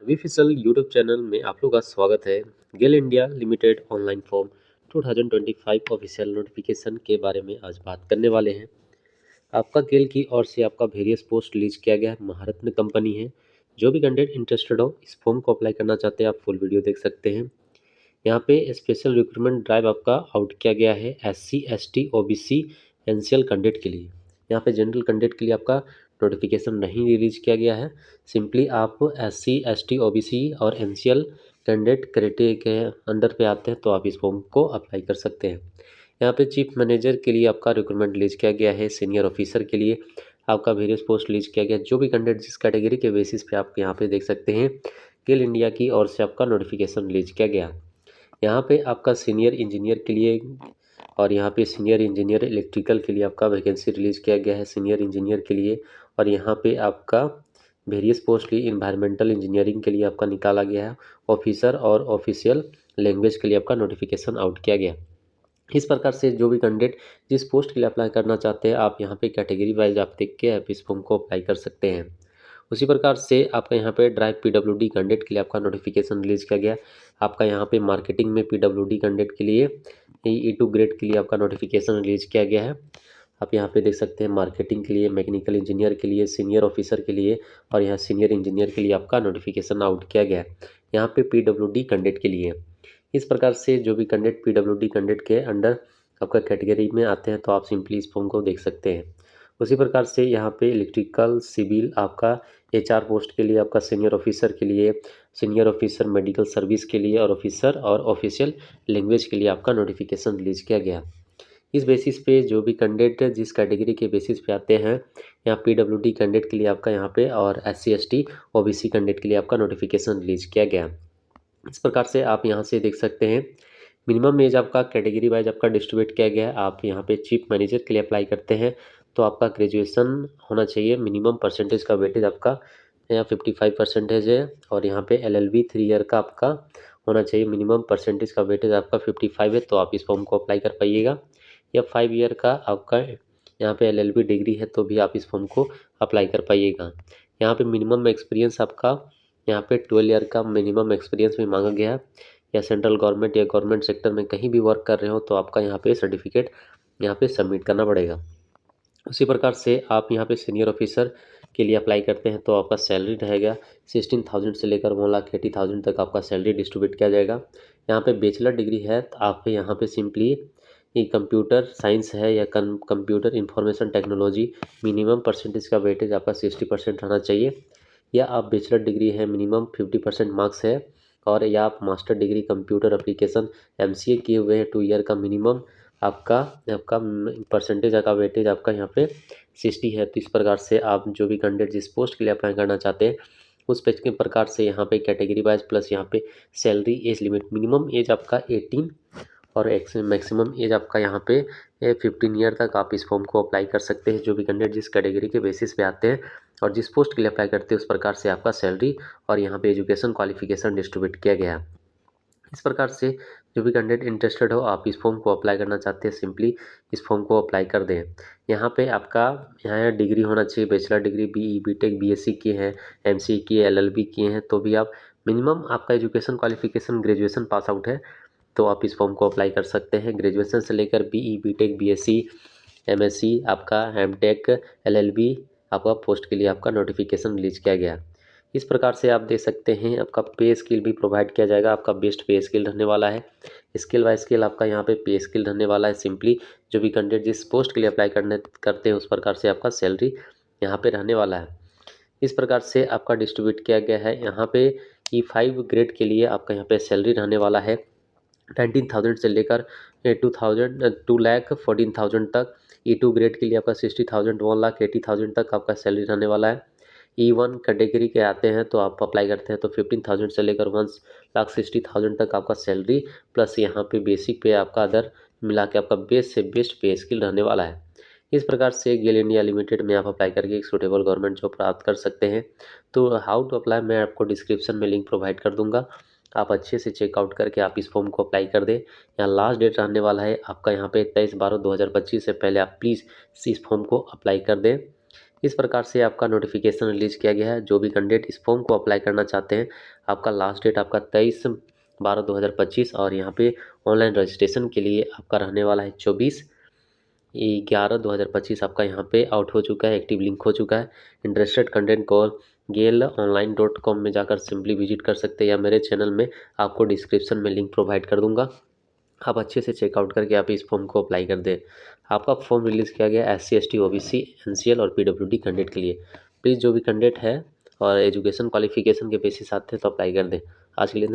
विफिसल YouTube channel में आप लोग का स्वागत है। GAIL India limited online form 2025 official notification के बारे में आज बात करने वाले हैं। आपका गेल की ओर से आपका वेरियस पोस्ट रिलीज किया गया है। महारत्न कंपनी है। जो भी कैंडिडेट इंटरेस्टेड हो इस फॉर्म को अप्लाई करना चाहते हैं आप फुल वीडियो देख सकते हैं। यहाँ पे स्पेशल रिक्रूटमेंट ड्राइव आपका आउट किया गया है SC ST OBC NCL candidate के लिए। यहाँ पे जनरल कैंडिडेट के लिए आपका नोटिफिकेशन नहीं रिलीज किया गया है। सिंपली आप SC ST OBC और एनसीएल कैंडिडेट क्राइटेरिया के अंडर पे आते हैं तो आप इस फॉर्म को अप्लाई कर सकते हैं। यहाँ पे चीफ मैनेजर के लिए आपका रिक्रूटमेंट रिलीज किया गया है। सीनियर ऑफिसर के लिए आपका वेरियस पोस्ट रिलीज किया गया। जो भी कैंडिडेट जिस कैटेगरी के बेसिस पे आप यहाँ पे देख सकते हैं गेल इंडिया की ओर से आपका नोटिफिकेशन रिलीज किया गया। यहाँ पे आपका सीनियर इंजीनियर के लिए और यहाँ पे सीनियर इंजीनियर इलेक्ट्रिकल के लिए आपका वैकेंसी रिलीज किया गया है सीनियर इंजीनियर के लिए। और यहाँ पे आपका वेरियस पोस्ट लिए इन्वायरमेंटल इंजीनियरिंग के लिए आपका निकाला गया है। ऑफिसर और ऑफिशियल लैंग्वेज के लिए आपका नोटिफिकेशन आउट किया गया। इस प्रकार से जो भी कैंडिडेट जिस पोस्ट के लिए अप्लाई करना चाहते हैं आप यहाँ पे कैटेगरी वाइज आप देख के आप इस फॉर्म को अप्लाई कर सकते हैं। उसी प्रकार से आपका यहाँ पे ड्राइव PWD कैंडिडेट के लिए आपका नोटिफिकेशन रिलीज किया गया। आपका यहाँ पे मार्केटिंग में PWD कैंडिडेट के लिए E2 ग्रेड के लिए आपका नोटिफिकेशन रिलीज किया गया है। आप यहाँ पे देख सकते हैं मार्केटिंग के लिए, मैकेनिकल इंजीनियर के लिए, सीनियर ऑफिसर के लिए और यहाँ सीनियर इंजीनियर के लिए आपका नोटिफिकेशन आउट किया गया है। यहाँ पे PWD कैंडिडेट के लिए इस प्रकार से जो भी कैंडिडेट PWD कैंडिडेट के अंडर आपका कैटेगरी में आते हैं तो आप सिंपली इस फॉर्म को देख सकते हैं। उसी प्रकार से यहाँ पे इलेक्ट्रिकल सिविल आपका HR पोस्ट के लिए आपका सीनियर ऑफिसर के लिए, सीनियर ऑफिसर मेडिकल सर्विस के लिए और ऑफिसर और ऑफिशियल लैंग्वेज के लिए आपका नोटिफिकेशन रिलीज किया गया। इस बेसिस पे जो भी कैंडिडेट जिस कैटेगरी के बेसिस पे आते हैं यहाँ PWD कैंडिडेट के लिए आपका यहाँ पे और SC ST OBC कैंडिडेट के लिए आपका नोटिफिकेशन रिलीज किया गया। इस प्रकार से आप यहाँ से देख सकते हैं मिनिमम एज आपका कैटेगरी वाइज आपका डिस्ट्रीब्यूट किया गया है। आप यहाँ पे चीफ मैनेजर के लिए अप्लाई करते हैं तो आपका ग्रेजुएशन होना चाहिए। मिनिमम परसेंटेज का वेटेज आपका यहाँ 55% है और यहाँ पे LLB 3 ईयर का आपका होना चाहिए। मिनिमम परसेंटेज का वेटेज आपका 55 है तो आप इस फॉर्म को अप्लाई कर पाइएगा। या 5 ईयर का आपका यहाँ पे LLB डिग्री है तो भी आप इस फॉर्म को अप्लाई कर पाइएगा। यहाँ पे मिनिमम एक्सपीरियंस आपका यहाँ पे 12 ईयर का मिनिमम एक्सपीरियंस भी मांगा गया है। या सेंट्रल गवर्नमेंट या गवर्नमेंट सेक्टर में कहीं भी वर्क कर रहे हो तो आपका यहाँ पे सर्टिफिकेट यहाँ पे सबमिट करना पड़ेगा। उसी प्रकार से आप यहाँ पे सीनियर ऑफिसर के लिए अप्लाई करते हैं तो आपका सैलरी रहेगा 16,000 से लेकर 1,80,000 तक आपका सैलरी डिस्ट्रीब्यूट किया जाएगा। यहाँ पे बैचलर डिग्री है तो आप यहाँ पे सिंपली ये कंप्यूटर साइंस है या computer information technology minimum percentage का वेटेज आपका 60% रहना चाहिए। या आप बैचलर डिग्री है मिनिमम 50% मार्क्स है और या आप master degree computer application MCA किए हुए हैं 2 ईयर का मिनिमम आपका आपका परसेंटेज का वेटेज आपका यहाँ पे 60 है। तो इस प्रकार से आप जो भी कैंडिडेट जिस पोस्ट के लिए अप्लाई करना चाहते हैं उस पेज के प्रकार से यहाँ पे कैटेगरी वाइज प्लस यहाँ पे salary age limit minimum age आपका 18 और मैक्सिमम एज आपका यहाँ पे 15 ईयर तक आप इस फॉर्म को अप्लाई कर सकते हैं। जो भी कैंडिडेट जिस कैटेगरी के बेसिस पे आते हैं और जिस पोस्ट के लिए अप्लाई करते हैं उस प्रकार से आपका सैलरी और यहाँ पे एजुकेशन क्वालिफिकेशन डिस्ट्रीब्यूट किया गया है। इस प्रकार से जो भी कैंडिडेट इंटरेस्टेड हो आप इस फॉर्म को अप्लाई करना चाहते हैं सिंपली इस फॉर्म को अप्लाई कर दें। यहाँ पे आपका यहाँ डिग्री होना चाहिए bachelor degree BE BTech BSc किए हैं MCA किए LLB किए हैं तो भी आप मिनिमम आपका education qualification graduation pass out है तो आप इस फॉर्म को अप्लाई कर सकते हैं। ग्रेजुएशन से लेकर BE BTech BSc MSc आपका MTech LLB आपका पोस्ट के लिए आपका नोटिफिकेशन रिलीज किया गया। इस प्रकार से आप देख सकते हैं आपका पे स्किल भी प्रोवाइड किया जाएगा। आपका बेस्ट पे स्किल रहने वाला है। स्किल बाय स्किल आपका यहाँ पे पे स्किल रहने वाला है। सिंपली जो भी कैंडिडेट जिस पोस्ट के लिए अप्लाई करते हैं उस प्रकार से आपका सैलरी यहाँ पे रहने वाला है। इस प्रकार से आपका डिस्ट्रीब्यूट किया गया है। यहाँ पे E5 ग्रेड के लिए आपका यहाँ पे सैलरी रहने वाला है 19,000 से लेकर 2,14,000 तक। E2 ग्रेड के लिए आपका 60,000 1,80,000 तक आपका सैलरी रहने वाला है। E1 कैटेगरी के आते हैं तो आप अप्लाई करते हैं तो 15,000 से लेकर 1,60,000 तक आपका सैलरी प्लस यहाँ पे बेसिक पे आपका अदर मिला के आपका बेस्ट से बेस्ट पे स्किल रहने वाला है। इस प्रकार से गेल इंडिया लिमिटेड में आप अप्लाई करके एक सूटेबल गवर्नमेंट जॉब प्राप्त कर सकते हैं। तो हाउ टू अप्लाई मैं आपको डिस्क्रिप्शन में लिंक प्रोवाइड कर दूंगा। आप अच्छे से चेकआउट करके आप इस फॉर्म को अप्लाई कर दें। यहाँ लास्ट डेट रहने वाला है आपका यहाँ पे 23/12/2025 से पहले आप प्लीज़ इस फॉर्म को अप्लाई कर दें। इस प्रकार से आपका नोटिफिकेशन रिलीज़ किया गया है। जो भी कैंडिडेट इस फॉर्म को अप्लाई करना चाहते हैं, आपका लास्ट डेट आपका 23/12/2025 और यहाँ पे ऑनलाइन रजिस्ट्रेशन के लिए आपका रहने वाला है 24/11/2025। आपका यहाँ पे आउट हो चुका है, एक्टिव लिंक हो चुका है। इंटरेस्टेड कैंडिडेट को GLonline.com में जाकर सिंपली विजिट कर सकते हैं या मेरे चैनल में आपको डिस्क्रिप्शन में लिंक प्रोवाइड कर दूंगा। आप अच्छे से चेकआउट करके आप इस फॉर्म को अप्लाई कर दें। आपका फॉर्म रिलीज़ किया गया SC ST OBC NCL और PWD कैंडिडेट के लिए। प्लीज़ जो भी कैंडिडेट है और एजुकेशन क्वालिफिकेशन के बेसिस आते हैं तो अप्लाई कर दें। आज के लिए